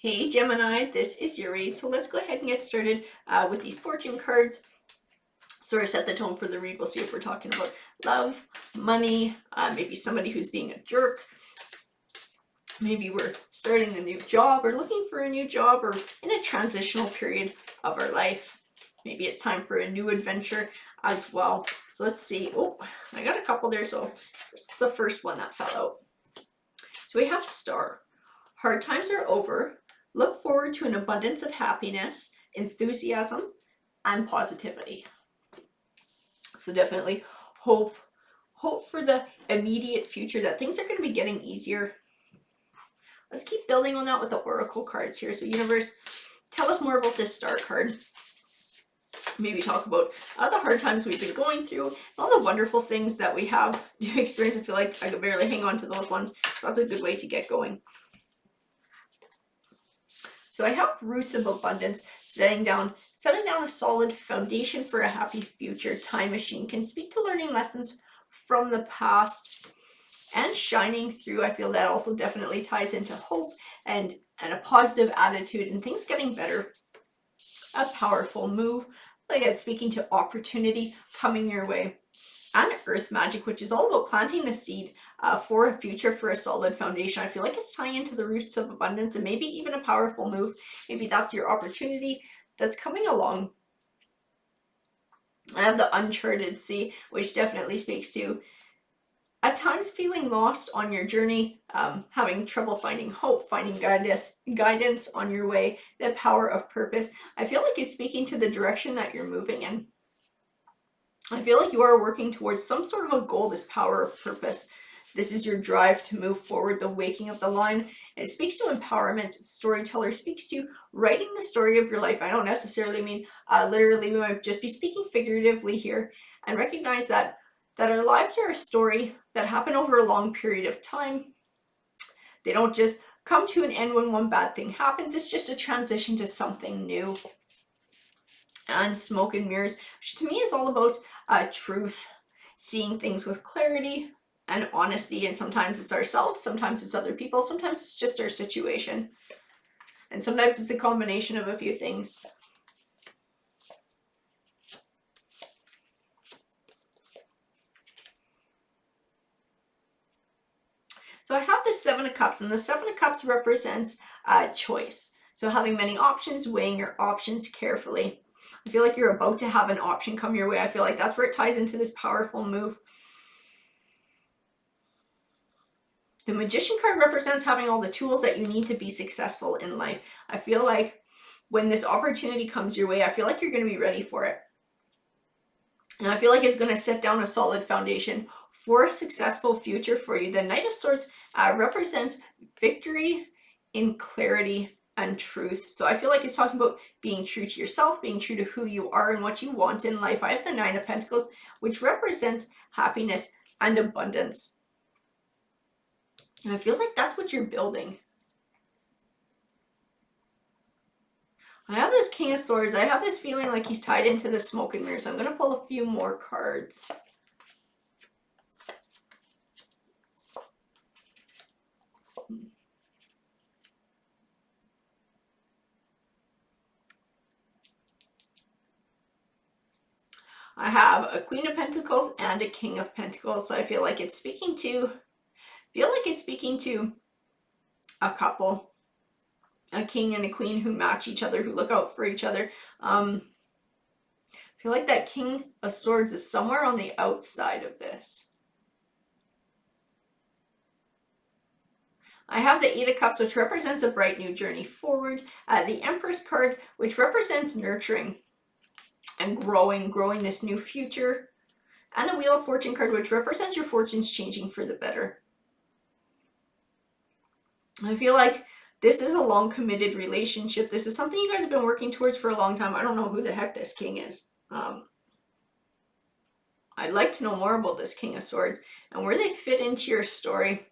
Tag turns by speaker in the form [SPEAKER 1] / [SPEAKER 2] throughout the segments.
[SPEAKER 1] Hey Gemini, this is your read. So let's go ahead and get started with these fortune cards. Sort of set the tone for the read. We'll see if we're talking about love, money, maybe somebody who's being a jerk. Maybe we're starting a new job or looking for a new job or in a transitional period of our life. Maybe it's time for a new adventure as well. So let's see. Oh, I got a couple there. So this is the first one that fell out. So we have Star. Hard times are over. Look forward to an abundance of happiness, enthusiasm, and positivity. So definitely hope for the immediate future, that things are going to be getting easier. Let's keep building on that with the oracle cards here. So universe, tell us more about this Star card. Maybe talk about the hard times we've been going through and all the wonderful things that we have to experience. I feel like I could barely hang on to those ones. So that's a good way to get going. So I have roots of abundance, setting down a solid foundation for a happy future. Time machine can speak to learning lessons from the past and shining through. I feel that also definitely ties into hope and a positive attitude and things getting better. A powerful move, like it's speaking to opportunity coming your way. And earth magic, which is all about planting the seed for a future, for a solid foundation. I feel like it's tying into the roots of abundance and maybe even a powerful move. Maybe that's your opportunity that's coming along. I have the uncharted sea, which definitely speaks to at times feeling lost on your journey, having trouble finding hope, finding guidance on your way, the power of purpose. I feel like it's speaking to the direction that you're moving in. I feel like you are working towards some sort of a goal, this power of purpose. This is your drive to move forward, the waking of the line. It speaks to empowerment. Storyteller speaks to writing the story of your life. I don't necessarily mean literally, we might just be speaking figuratively here, and recognize that our lives are a story that happen over a long period of time. They don't just come to an end when one bad thing happens. It's just a transition to something new. And smoke and mirrors, which to me is all about truth, seeing things with clarity and honesty. And sometimes it's ourselves, sometimes it's other people, sometimes it's just our situation, and sometimes it's a combination of a few things. So I have the Seven of Cups, and the Seven of Cups represents choice. So having many options, weighing your options carefully. I feel like you're about to have an option come your way. I feel like that's where it ties into this powerful move. The Magician card represents having all the tools that you need to be successful in life. I feel like when this opportunity comes your way, I feel like you're going to be ready for it. And I feel like it's going to set down a solid foundation for a successful future for you. The Knight of Swords represents victory in clarity and truth. So I feel like it's talking about being true to yourself, being true to who you are and what you want in life. I have the Nine of Pentacles, which represents happiness and abundance. And I feel like that's what you're building. I have this King of Swords. I have this feeling like he's tied into the smoke and mirrors. I'm going to pull a few more cards. I have a Queen of Pentacles and a King of Pentacles. So I feel like it's speaking to, a couple, a king and a queen who match each other, who look out for each other. I feel like that King of Swords is somewhere on the outside of this. I have the Eight of Cups, which represents a bright new journey forward. The Empress card, which represents nurturing and growing this new future. And the Wheel of Fortune card, which represents your fortunes changing for the better. I feel like this is a long committed relationship. This is something you guys have been working towards for a long time. I don't know who the heck this king is. I'd like to know more about this King of Swords and where they fit into your story.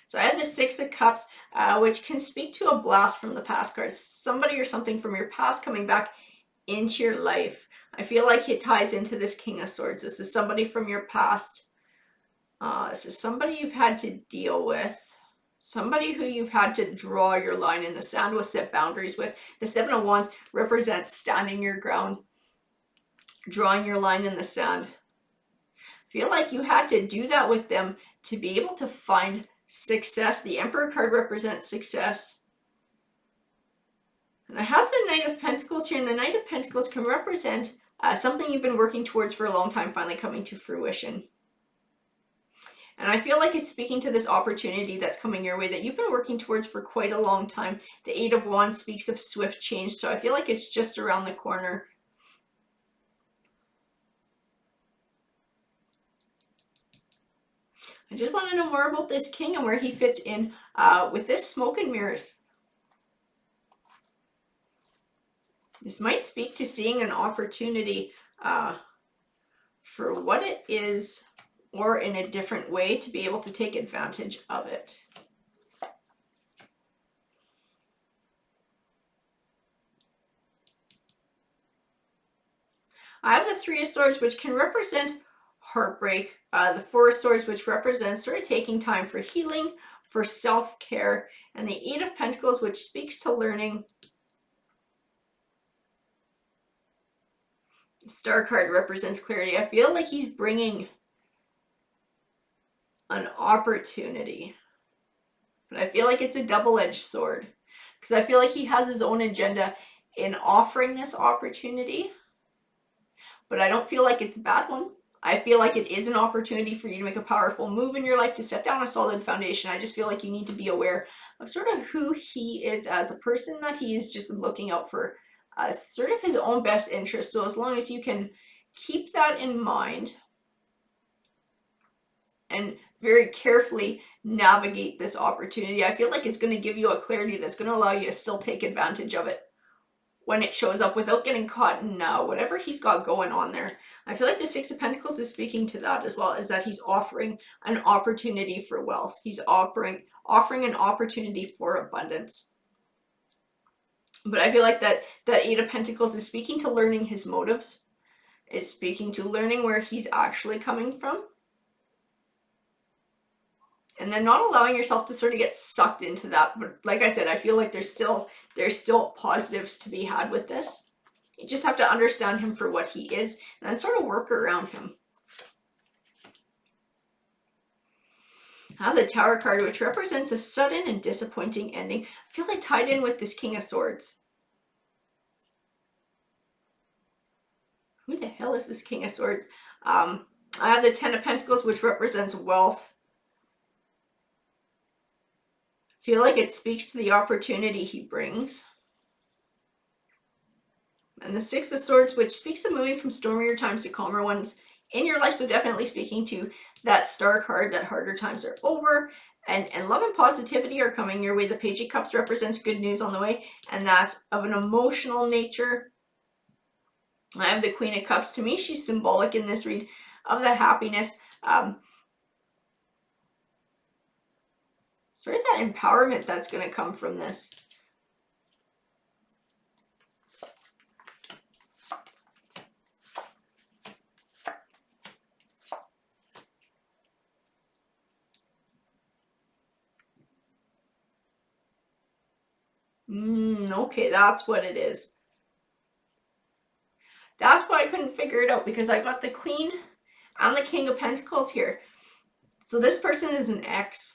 [SPEAKER 1] So I have the Six of Cups, which can speak to a blast from the past card. Somebody or something from your past coming back into your life. I feel like it ties into this King of Swords. This is somebody from your past. This is somebody you've had to deal with. Somebody who you've had to draw your line in the sand with, set boundaries with. The Seven of Wands represents standing your ground, drawing your line in the sand. Feel like you had to do that with them to be able to find success. The Emperor card represents success. And I have the Knight of Pentacles here, and the Knight of Pentacles can represent something you've been working towards for a long time finally coming to fruition. And I feel like it's speaking to this opportunity that's coming your way that you've been working towards for quite a long time. The Eight of Wands speaks of swift change, so I feel like it's just around the corner. I just want to know more about this King and where he fits in with this Smoke and Mirrors. This might speak to seeing an opportunity for what it is, or in a different way to be able to take advantage of it. I have the Three of Swords, which can represent heartbreak. The Four of Swords, which represents sort of taking time for healing, for self-care. And the Eight of Pentacles, which speaks to learning. The Star card represents clarity. I feel like he's bringing an opportunity. But I feel like it's a double-edged sword. Because I feel like he has his own agenda in offering this opportunity. But I don't feel like it's a bad one. I feel like it is an opportunity for you to make a powerful move in your life, to set down a solid foundation. I just feel like you need to be aware of sort of who he is as a person, that he is just looking out for sort of his own best interest. So as long as you can keep that in mind and very carefully navigate this opportunity, I feel like it's going to give you a clarity that's going to allow you to still take advantage of it when it shows up without getting caught in whatever he's got going on there. I feel like the Six of Pentacles is speaking to that as well, is that he's offering an opportunity for wealth. He's offering an opportunity for abundance. But I feel like that Eight of Pentacles is speaking to learning his motives. It's speaking to learning where he's actually coming from. And then not allowing yourself to sort of get sucked into that. But like I said, I feel like there's still positives to be had with this. You just have to understand him for what he is and then sort of work around him. I have the Tower card, which represents a sudden and disappointing ending. I feel like tied in with this King of Swords. Who the hell is this King of Swords? I have the Ten of Pentacles, which represents wealth. I feel like it speaks to the opportunity he brings. And the Six of Swords, which speaks of moving from stormier times to calmer ones in your life. So definitely speaking to that Star card, that harder times are over. And love and positivity are coming your way. The Page of Cups represents good news on the way. And that's of an emotional nature. I have the Queen of Cups. To me, she's symbolic in this read of the happiness. Sort of that empowerment that's going to come from this. Okay, that's what it is. That's why I couldn't figure it out, because I got the Queen and the King of Pentacles here. So this person is an ex.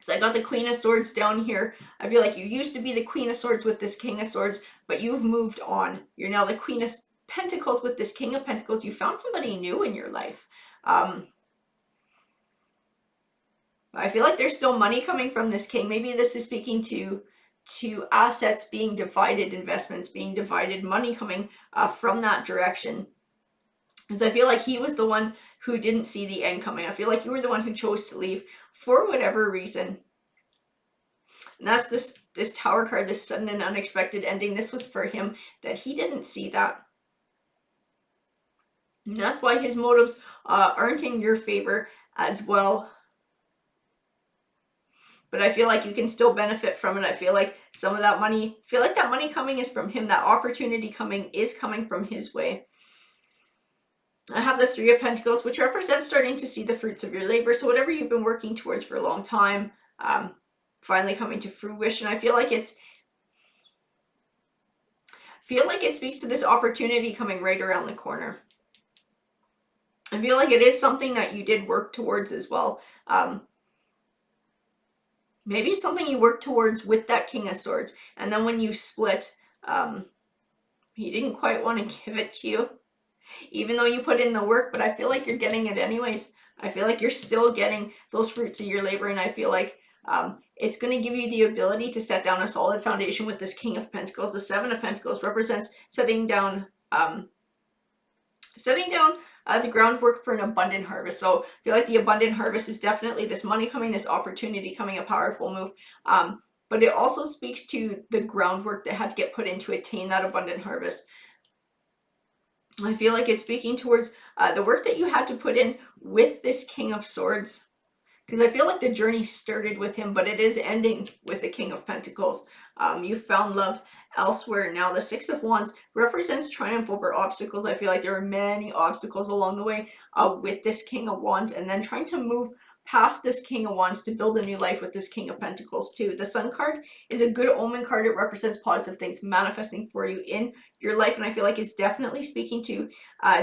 [SPEAKER 1] So I got the Queen of Swords down here. I feel like you used to be the Queen of Swords with this King of Swords, but you've moved on. You're now the Queen of Pentacles with this King of Pentacles. You found somebody new in your life. I feel like there's still money coming from this King. Maybe this is speaking to assets being divided, investments being divided, money coming from that direction. Because I feel like he was the one who didn't see the end coming. I feel like you were the one who chose to leave for whatever reason. And that's this Tower card, this sudden and unexpected ending. This was for him, that he didn't see that. And that's why his motives aren't in your favor as well. but I feel like you can still benefit from it. I feel like some of that money, that money coming is from him. That opportunity coming is coming from his way. I have the Three of Pentacles, which represents starting to see the fruits of your labor. So whatever you've been working towards for a long time, finally coming to fruition. I feel like it speaks to this opportunity coming right around the corner. I feel like it is something that you did work towards as well. Maybe it's something you worked towards with that King of Swords, and then when you split, he didn't quite want to give it to you, even though you put in the work, but I feel like you're getting it anyways. I feel like you're still getting those fruits of your labor, and I feel like it's going to give you the ability to set down a solid foundation with this King of Pentacles. The Seven of Pentacles represents setting down the groundwork for an abundant harvest. So I feel like the abundant harvest is definitely this money coming, this opportunity coming, a powerful move. But it also speaks to the groundwork that had to get put in to attain that abundant harvest. I feel like it's speaking towards the work that you had to put in with this King of Swords. Because I feel like the journey started with him, but it is ending with the King of Pentacles. You found love elsewhere. Now, the Six of Wands represents triumph over obstacles. I feel like there are many obstacles along the way with this King of Wands, and then trying to move past this King of Wands to build a new life with this King of Pentacles too. The Sun card is a good omen card. It represents positive things manifesting for you in your life, and I feel like it's definitely speaking to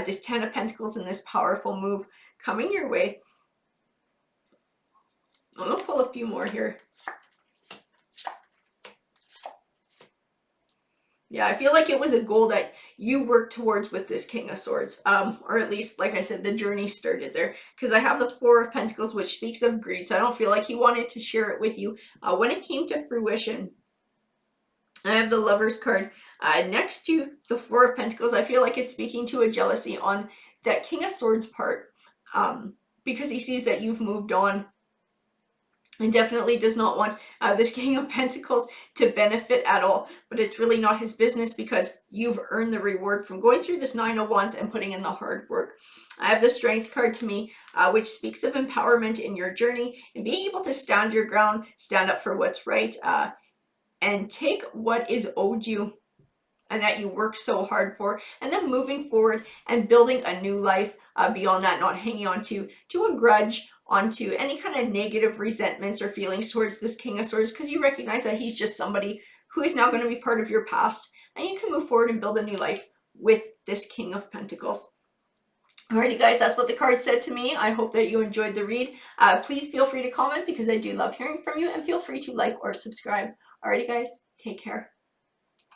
[SPEAKER 1] this Ten of Pentacles and this powerful move coming your way. I'm going to pull a few more here. Yeah, I feel like it was a goal that you worked towards with this King of Swords. Or at least, like I said, the journey started there. Because I have the Four of Pentacles, which speaks of greed. So I don't feel like he wanted to share it with you. When it came to fruition, I have the Lover's card. Next to the Four of Pentacles, I feel like it's speaking to a jealousy on that King of Swords part. Because he sees that you've moved on. And definitely does not want this King of Pentacles to benefit at all. But it's really not his business because you've earned the reward from going through this Nine of Wands and putting in the hard work. I have the Strength card to me, which speaks of empowerment in your journey and being able to stand your ground, stand up for what's right, and take what is owed you and that you work so hard for, and then moving forward and building a new life beyond that, not hanging on to a grudge, onto any kind of negative resentments or feelings towards this King of Swords, because you recognize that he's just somebody who is now going to be part of your past, and you can move forward and build a new life with this King of Pentacles. Alrighty guys, that's what the card said to me. I hope that you enjoyed the read. Please feel free to comment because I do love hearing from you, and feel free to like or subscribe. Alrighty guys, take care.